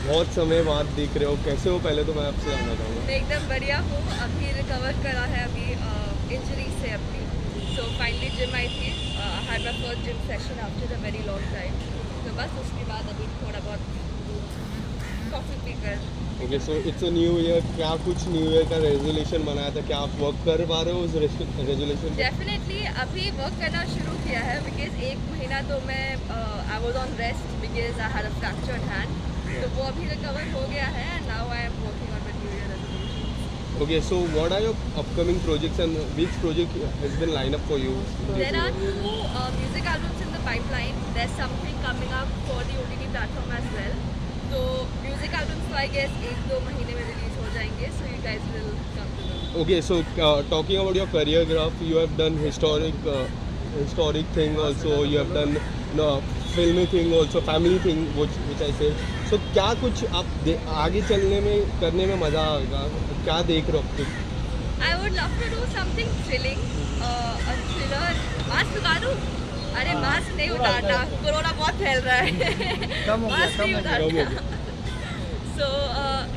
बहुत समय बाद दिख रहे हो, कैसे हो? पहले तो मैं आपसे जानना चाहूँगा। मैं एकदम बढ़िया हूँ। अभी रिकवर करा है अभी इंजरी से अपनी। सो फाइनली जिम आई थी। Had my first gym session after a very long time. तो बस उसके बाद अभी थोड़ा बहुत कॉफ़ी पीकर। Okay, so it's a new year, क्या कुछ न्यू ईयर का रेजोल्यूशन बनाया था? क्या आप वर्क कर पा रहे हो उस रेजोल्यूशन पे? डेफिनेटली अभी वर्क करना शुरू किया है बिकॉज एक महीना तो मैं I was on rest because I had a fractured hand. तो वो अभी रिकवर हो गया है and now I am working on my new year resolution. Okay, so what are your upcoming projects and which project has been lined up for you? There are two music albums in the pipeline. There's something coming up for the OTT platform as well. So music albums तो I guess 1-2 महीने में release हो जाएंगे. So you guys will come to know. Okay, so talking about your career graph, you have done historic thing also. You have done filmy thing also, family thing, which I say. So क्या कुछ आप आगे चलने में करने में मजा आएगा? क्या देख रहे हो आप? I would love to do something thrilling, a thriller. Mask उतार दूँ? अरे मास्क नहीं उतारना, कोरोना बहुत फैल रहा है। मास्क नहीं उतारना। So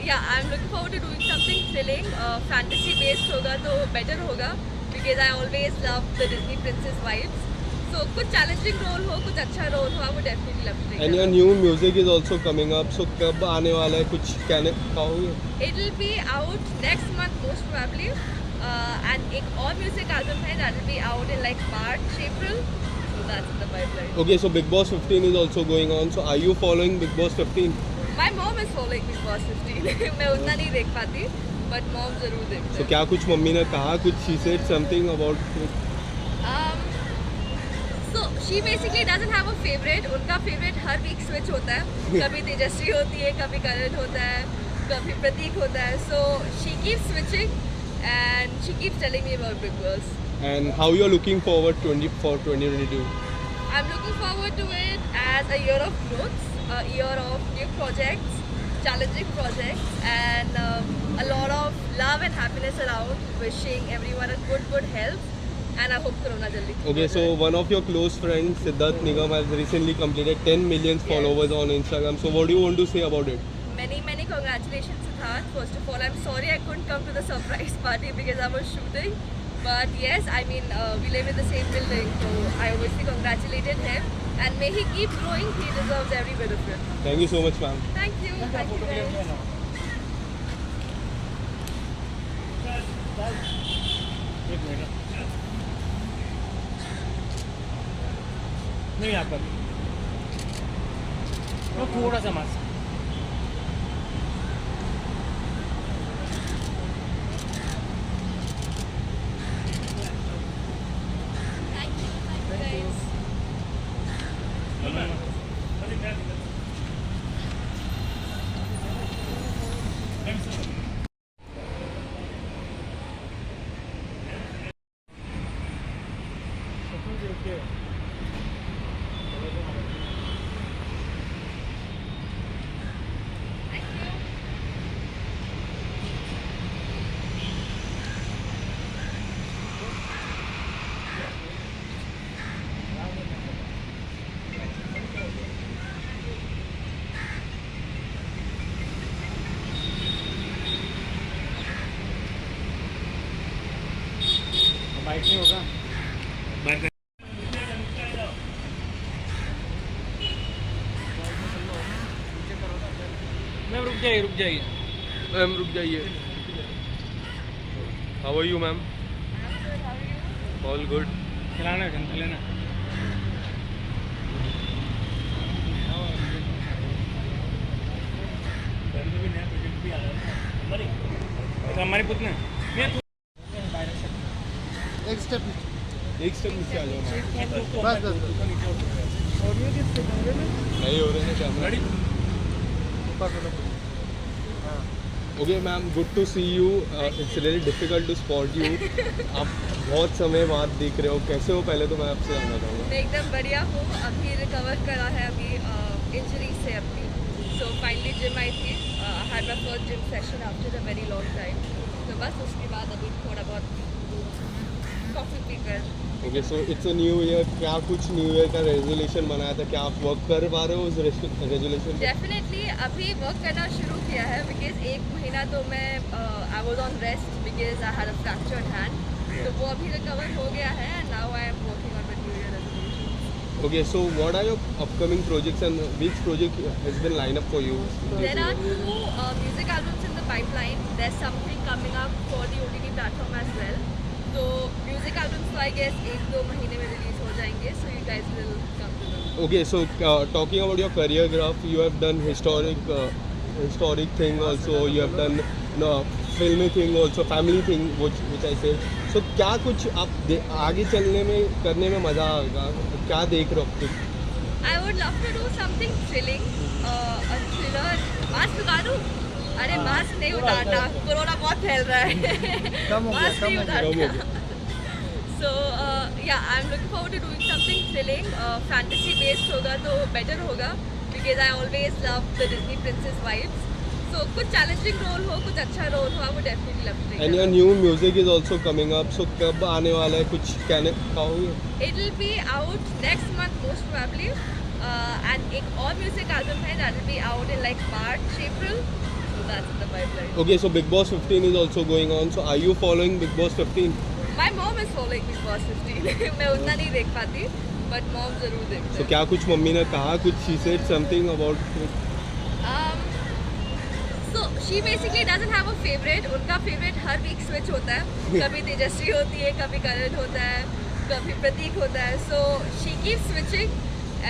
yeah, I'm looking forward to doing something thrilling. Fantasy based होगा तो better होगा because I always love the Disney princess vibes. So कुछ challenging role हो, कुछ अच्छा role हो, I would definitely love to take And that your role. new music is also coming up. So कब आने वाला है? कुछ कहने पाओगे? It will be out next month most probably. And एक और music album है that will be out in like March, April. So that's in the pipeline. Okay, so Big Boss 15 is also going on. So are you following Big Boss 15? My mom is following Big Boss 15. मैं उतना नहीं देख पाती, but mom जरूर देखते So हैं. क्या कुछ मम्मी ने कहा? कुछ she said something about it? Um, so she basically doesn't have a favorite. उनका favorite हर week switch होता है. कभी तेजस्वी होती है, कभी करण होता है, कभी प्रतीक होता है. So she keeps switching and she keeps telling me about Big Boss. And how you're looking forward for 2022? I'm looking forward to it as a year of growth, a year of new projects, challenging projects, and a lot of love and happiness around. Wishing everyone a good health, and I hope Corona jaldi. Okay, so one of your close friends, Siddharth Nigam, has recently completed 10 million Yes. followers on Instagram. So what do you want to say about it? Many congratulations, Siddharth. First of all, I'm sorry I couldn't come to the surprise party because I was shooting. But yes, I mean, we live in the same building, so I obviously congratulated him. And may he keep growing. He deserves every bit of it. Thank you so much, ma'am. Thank you. Thank you guys. एक minute नहीं यहाँ पर वो थोड़ा सा mask Thank you guys. Thank you. Bike नहीं होगा bike ma'am रुक जाइए Ma'am, रुक जाइए. How are you, ma'am? I'm good. How are you? All good. चलाना लेना हमारी पुतना एक स्टेप एक स्टेप नीचे आ जाओ, ma'am. बस ऑडियो के कैमरे में नहीं हो रहे हैं camera. Okay, ma'am, good to see you. It's really difficult to spot you. आप बहुत समय बाद दिख रहे हो, कैसे हो? पहले तो मैं आपसे जानना चाहूँगा. मैं एकदम बढ़िया हूँ. अभी रिकवर करा है अभी इंजरी से अपनी. सो फाइनली जिम आई थी. Had my first gym session after a very long time. तो बस उसके बाद अभी थोड़ा बहुत कॉफी पीकर. Okay so it's a new year, क्या कुछ न्यू ईयर का रेजोल्यूशन बनाया था, क्या आप वर्क कर पा रहे हो उस रेजोल्यूशन? डेफिनेटली अभी वर्क करना शुरू किया है बिकॉज 1 महीना तो मैं I was on rest because I had a fractured hand. तो वो अभी रिकवर हो गया है and now I am working on the new year resolution. Okay, so what are your upcoming projects and which project has been lined up for you? There are 2 music albums in the pipeline. There's something coming up for the OTT platform as well. So music albums तो I guess 1-2 महीने में release हो जाएंगे. So you guys will come to know. Okay, so talking about your career graph, you have done historic thing also. You have done filmy thing also, family thing, which I say. So क्या कुछ आप आगे चलने में करने में मजा आएगा? क्या देख रहे हो आप? I would love to do something thrilling, a thriller. Mask उतार दूँ? अरे मास्क नहीं उतारना, कोरोना बहुत फैल रहा है. कम हो गया, मास्क नहीं कम हो गया. उतारना. So yeah, I'm looking forward to doing something thrilling. Fantasy based होगा तो better होगा because I always love the Disney princess vibes. So कुछ challenging role हो, कुछ अच्छा role हो, I would definitely love to take And your that. new music is also coming up. So कब आने वाला है, कुछ कहने पाओगे? It will be out next month most probably. And एक और music album है that will be out in like March, April. So that's in the pipeline. Okay, so Big Boss 15 is also going on. So are you following Big Boss 15? My mom is following Big Boss 15. मैं उतना नहीं देख पाती, but mom जरूर देखते So हैं. क्या कुछ मम्मी ने कहा, कुछ she said something about it? So she basically doesn't have a favorite. उनका favorite हर week switch होता है. कभी तेजस्वी होती है, कभी करण होता है, कभी प्रतीक होता है. So she keeps switching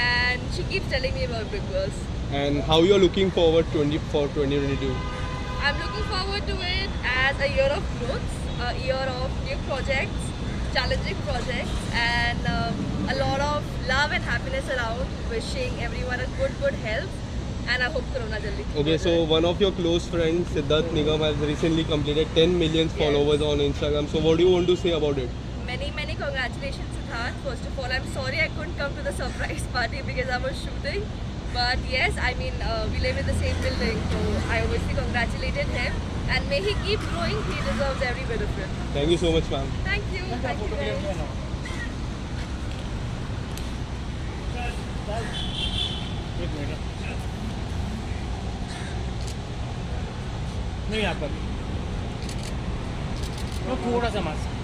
and she keeps telling me about Big Boss. And how you are looking forward for 2022? I'm looking forward to it as a year of growth, a year of new projects, challenging projects, and a lot of love and happiness around. Wishing everyone a good health, and I hope Corona jaldi. Okay, so one of your close friends, Siddharth Nigam, has recently completed 10 million followers on Instagram. So what do you want to say about it? Many congratulations, Siddharth. First of all, I'm sorry I couldn't come to the surprise party because I was shooting. But yes, I mean, we live in the same building, so I obviously congratulated him. And may he keep growing. He deserves every bit of it. Thank you so much, ma'am. Thank you. Thank you, guys. एक minute नहीं यहाँ पर थोड़ा सा mask